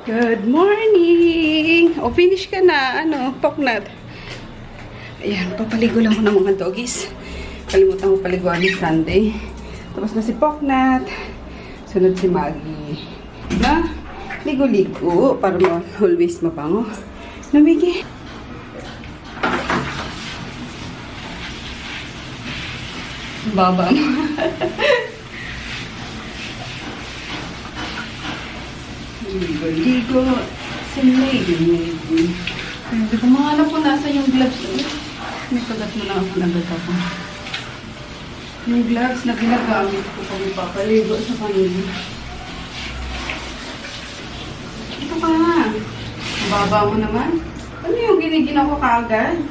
Good morning! O, finish ka na. Ano, poknat. Ayan, papaligo lang ako ng mga doggies. Kalimutan ko paliguan ni Sunday. Tapos na si Poknat. Sunod si Maggie. Na, ligo-ligo para always mabango. Namigi. Baba mo. Ligo-ligo. Sinlady. Hindi ko mahanap kung nasa yung gloves. May kagat mo na ako nagat ako. Yung gloves na ginagamit ko pag ipapaligo sa kanila. Ito ka nga. Baba mo naman. Ano yung giniginaw ko kaagad?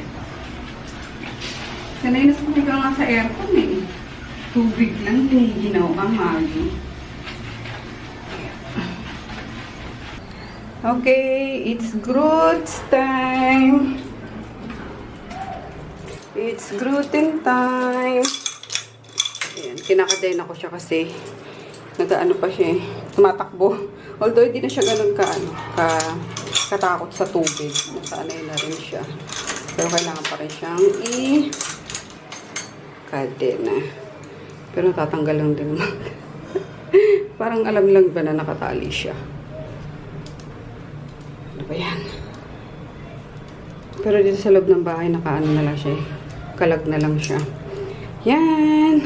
Sanay na sa ka nga sa aircon eh. Tubig lang, giniginaw ka, Maggie. Okay, it's Groot's time. It's gluten time. Ayan, kinakaden ako siya kasi nag-ano pa siya eh, tumatakbo. Although hindi na siya ganun katakot sa tubig. Nasanay na rin siya. Pero kailangan pa rin siyang kadena. Pero tatanggal lang din. Parang alam lang ba na nakatali siya. Ano ba yan? Pero dito sa loob ng bahay, nakaano na lang siya. Kalag na lang siya. Yan!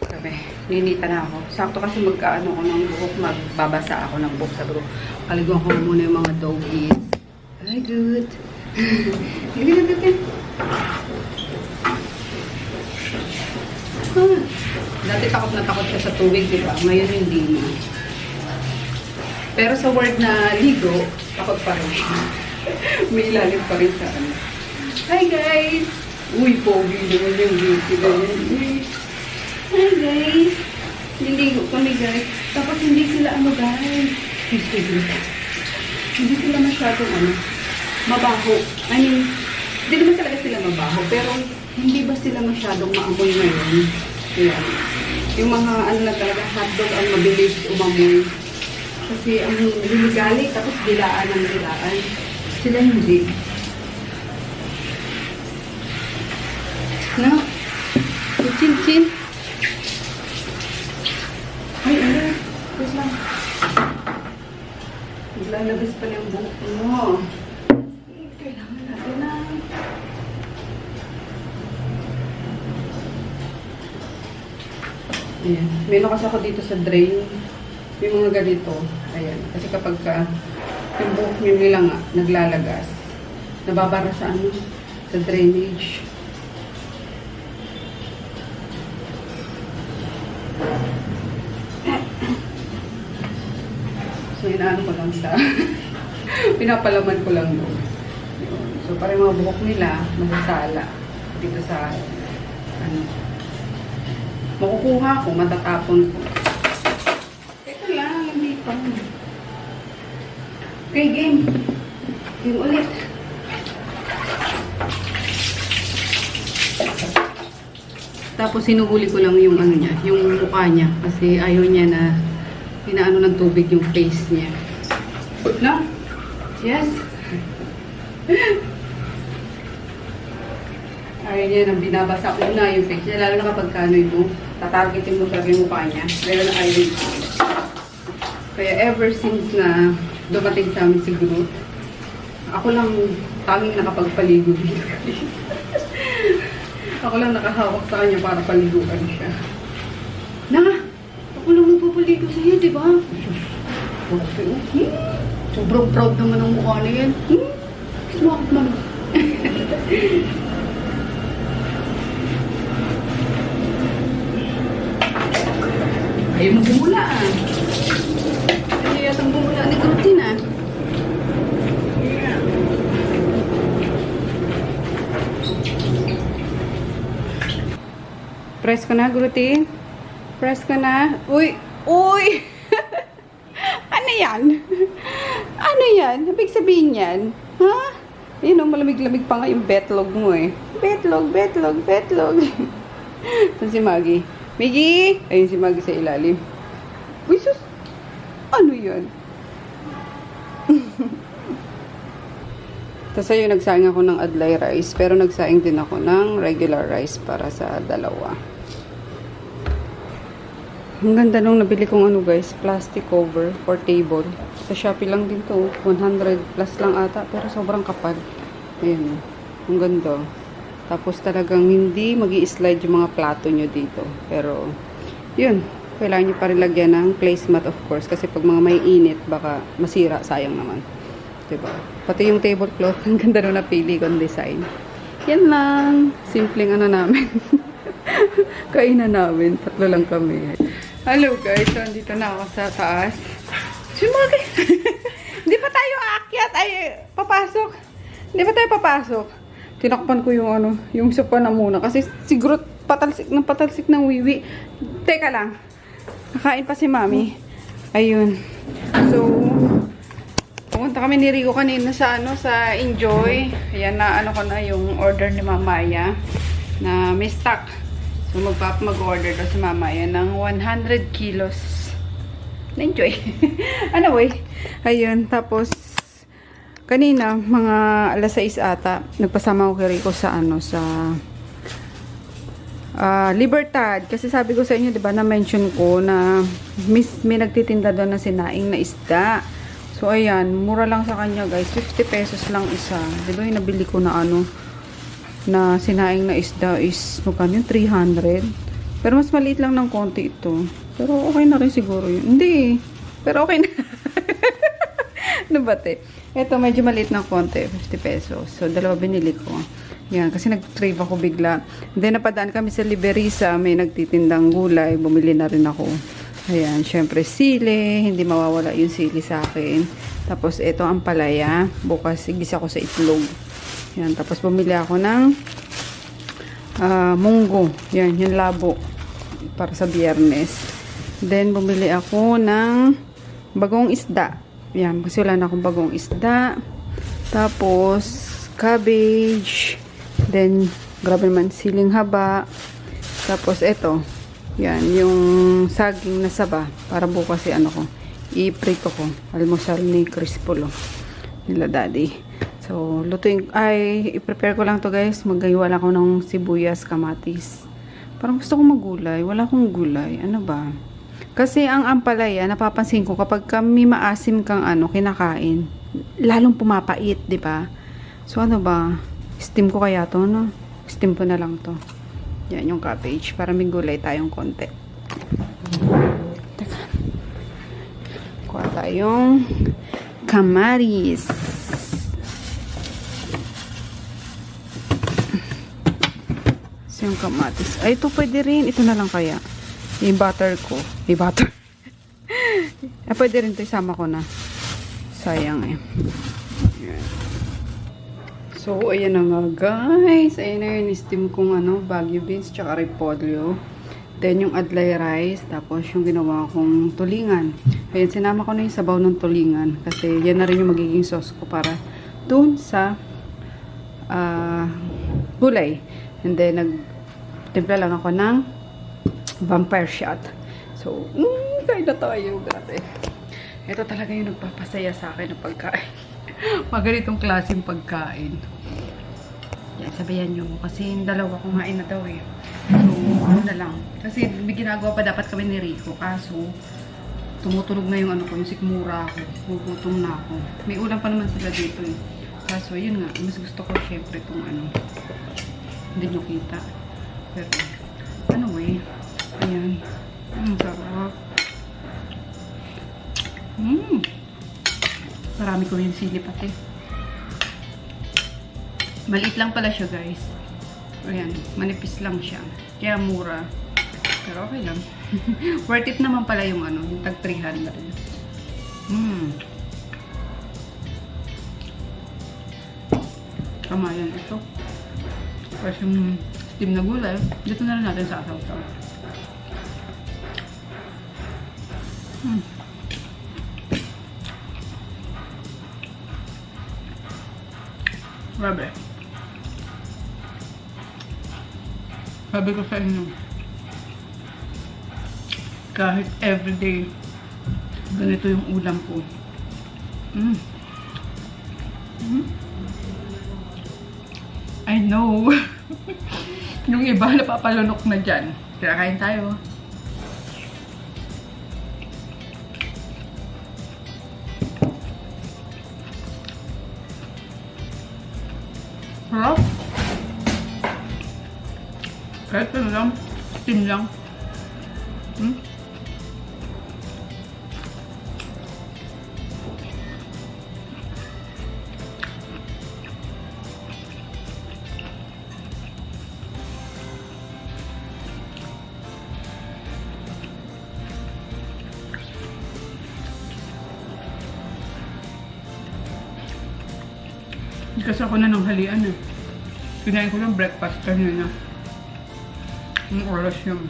Grabe, ninita na ako. Sakto kasi magkaano ko ng buhok, magbabasa ako ng buhok sa buhok. Kaliguan ko muna yung mga doggies. Ay, good. Hindi na good yan. Dati takot na takot siya sa tubig, di ba? Ngayon hindi na. Pero sa word na ligo, takot pa rin siya. May ilalim pa rin sa ano. Hi guys! Uy, pogi naman yung beauty na yun. Hi guys! Niligo kami guys. Tapos hindi sila ano guys. Hindi sila masyadong ano, mabaho. I mean, hindi naman talaga sila mabaho. Pero hindi ba sila masyadong maamoy ngayon? Yan. Yung mga ano na talaga hotdog ang mabilis umamoy. Kasi ang hinigali, tapos dilaan ang dilaan. Sila hindi. No? Chin-chin. Ay, ano? Tapos lang. Naglalabas pa yung buhok mo. Kailangan natin na. Ayan. Meron kasi ako dito sa drain. Yung mga ganito. Ayan. Kasi kapag yung buhok nyo nila nga, naglalagas. Nababara sa ano? Sa drainage. So, inaano ko lang sa pinapalaman ko lang doon. So, para yung mga buhok nila, masasala. Dito sa ano. Makukuha ko, matatapon ko. Ito lang, hindi pa. Okay, game. Game ulit. Tapos sinuhuli ko lang yung ano niya, yung mukha niya. Kasi ayaw niya na inaano ng tubig yung face niya. No? Yes? Ayaw niya na binabasa ko na yung face niya. Lalo na kapag kano ito, tatargetin mo talaga yung mukha niya. Pero na ayaw niya. Kaya ever since na dumating sa amin si Groot, ako lang tanging nakapagpaligo dito. Ako lang nakahawak sa kanya para paliguan siya. Na! Ako lang magpapaligo sa iyo, di ba? Sobrang proud naman ang mukha na yan. Smakot naman. Ayaw mo bumula ah. Ayaw yatang bumula ni Groot ah. Press ko na, Grutin. Press ko na. Uy! Uy! Ano yan? Ano yan? Ibig sabihin yan? Ha? Yun o, malamig-lamig pa nga yung betlog mo eh. Betlog, betlog, betlog. Saan si Maggie? Maggie! Ayun si Maggie sa ilalim. Uy, sus! Ano yan? Tapos ayun, nagsaing ako ng adlay rice. Pero nagsaing din ako ng regular rice para sa dalawa. Ang ganda nung nabili kong ano guys, plastic cover for table. Sa Shopee lang din to. 100 plus lang ata. Pero sobrang kapal. Ayun. Ang ganda. Tapos talagang hindi magi-slide yung mga plato nyo dito. Pero, yun. Kailangan nyo pa rin lagyan ng placemat of course. Kasi pag mga may init, baka masira. Sayang naman. Diba? Pati yung tablecloth, ang ganda nung napili kong design. Yan lang. Simpleng ano namin. Kainan namin. 3 lang kami. Hello guys. So, andito na ako sa taas. Sumagay. Hindi pa tayo aakyat. Ay, papasok. Hindi pa tayo papasok. Tinakpan ko yung ano, yung sopa na muna. Kasi siguro patalsik ng wiwi. Teka lang. Nakain pa si mami. Ayun. So, pumunta kami ni Rico kanina sa ano, sa Enjoy. Ayan na ano ko na yung order ni Mamaya na may stock. So mag-order daw si Mamaya ng 100 kilos na Enjoy. Anyway, ayun, tapos kanina mga alas 6 ata nagpasama ko kay Rico sa ano, sa Libertad. Kasi sabi ko sa inyo, 'di ba, na mention ko na may nagtitinda doon na sinaing na isda. So, ayan. Mura lang sa kanya, guys. 50 pesos lang isa. Diba yung nabili ko na ano, na sinaing na isda is, magkano yun? 300. Pero mas maliit lang ng konti ito. Pero okay na rin siguro yun. Hindi. Pero okay na. Ano ba, te? Ito, medyo maliit ng konti. 50 pesos. So, dalawa binili ko. Yan. Kasi nag-crave ako bigla. Then, napadaan kami sa Liberisa. May nagtitindang gulay. Bumili na rin ako. Ayan, syempre sili, hindi mawawala yung sili sa akin. Tapos ito ang palaya, bukas igisa ko sa itlog. Ayan, tapos bumili ako ng munggo. Yan, yung labo para sa biyernes. Then bumili ako ng bagong isda. Yan, kasi wala na akong bagong isda. Tapos cabbage. Then grabe naman, siling haba. Tapos ito. Yan, yung saging na saba. Para bukas ano ko. I-prito ko. Almusal ni Crispolo. Nila daddy. So, lutuin. Ay, i-prepare ko lang to guys. Magaywa lang ako ng sibuyas, kamatis. Parang gusto ko magulay. Wala akong gulay. Ano ba? Kasi ang ampalaya, napapansin ko kapag kami maasim kang ano, kinakain, lalong pumapait, di ba? So, ano ba? Steam ko kaya to, no? Steam ko na lang to. Yan yung cabbage. Para may gulay tayong konti. Teka. Kuha tayong kamaris. So yung kamatis. Ay, ito pwede rin. Ito na lang kaya. Yung butter ko. May butter. Ay, pwede rin ito. Isama ko na. Sayang eh. Yan. So, ayan na nga guys. Ayan na yun, steam kong ano, Baguio beans, tsaka repolyo. Then, yung adlay rice. Tapos, yung ginawa kong tulingan. Ayan, sinama ko na yung sabaw ng tulingan. Kasi, yan na rin yung magiging sauce ko para dun sa gulay. And then, nagtimpla lang ako ng vampire shot. So, kain na tayo. Grabe. Ito talaga yung nagpapasaya sa akin ng pagkain. Mga ganitong klaseng pagkain. Yan, sabayan nyo. Kasi yung dalawa kumain na daw eh. So, ano na lang. Kasi may ginagawa pa dapat kami ni Rico. Kaso, tumutunog na yung ano ko, yung sikmura ko. Gugutom na ako. May ulam pa naman sila dito eh. Kaso, yun nga. Mas gusto ko syempre itong ano. Hindi nyo kita. Pero, anyway. Ayan. Ang sarap. Marami ko yung sili pati. Maliit lang pala siya guys. Ayan, manipis lang siya. Kaya mura. Pero okay lang. Worth it naman pala yung ano, yung tag 300. Tama yan ito. Tapos yung steam na gulay, dito na rin natin sa asaw-saw. Grabe. Sabi ko sa inyo, kahit everyday ganito yung ulam ko, I know. Yung iba napapalunok na dyan. Kaya kain tayo. Sarap. Kahit ano lang. Steam lang. Hindi kasi ako nananghalian eh. Kinain ko lang breakfast kanina. Ang oras yun.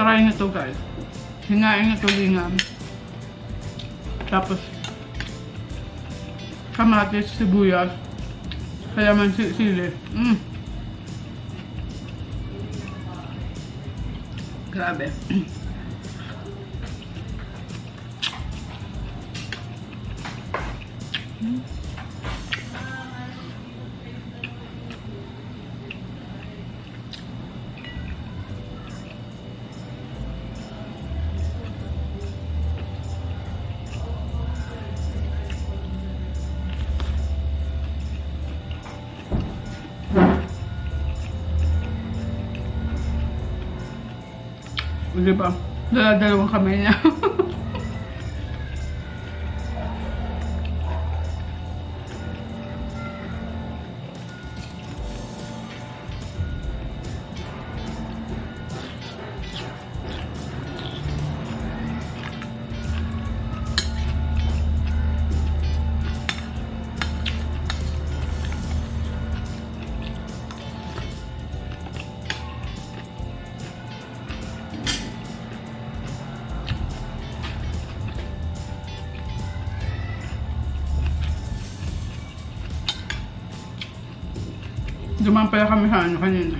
Try nyo to guys. Hinain nyo to lingam. Tapos kamatis, sibuyas, kalamansi, sili. Grabe. Diba? Dalawang kamay niya. Dumaan pala kami sa ano kanina.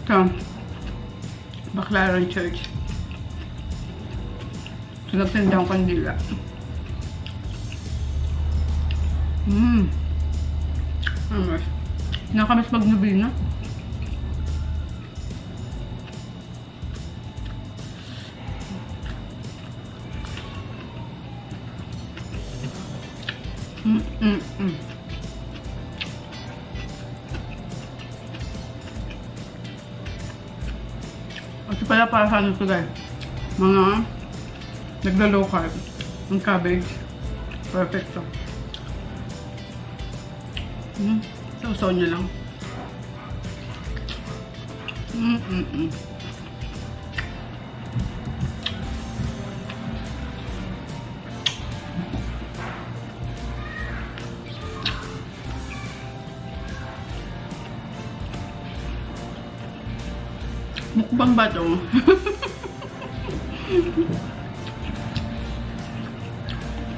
Sa Baclaran Church. So, nagtinda akong kandila. Amas. Nakamiss magnubina. Kasi pala para sa ano ito guys, mga nagla-low carb, ang cabbage, perfect to. So nyo lang. Mukbang ba ito?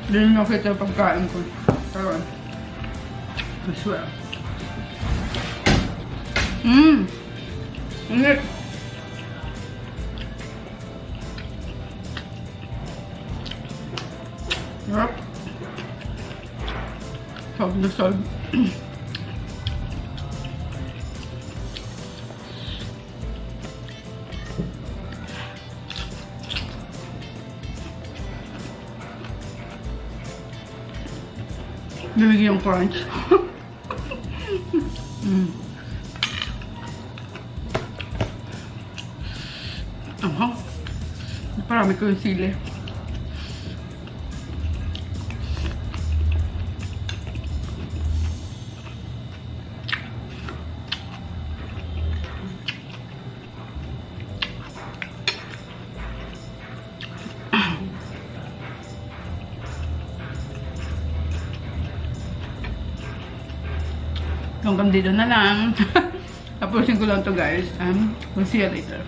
Hindi nyo nakita pagkain ko. Pero, I swear. Init! Sarap. Solve na solve. Lumigi yung crunch. Parami ko yung sili. Hanggang dito na lang. Tapusin ko lang to guys. We'll see you later.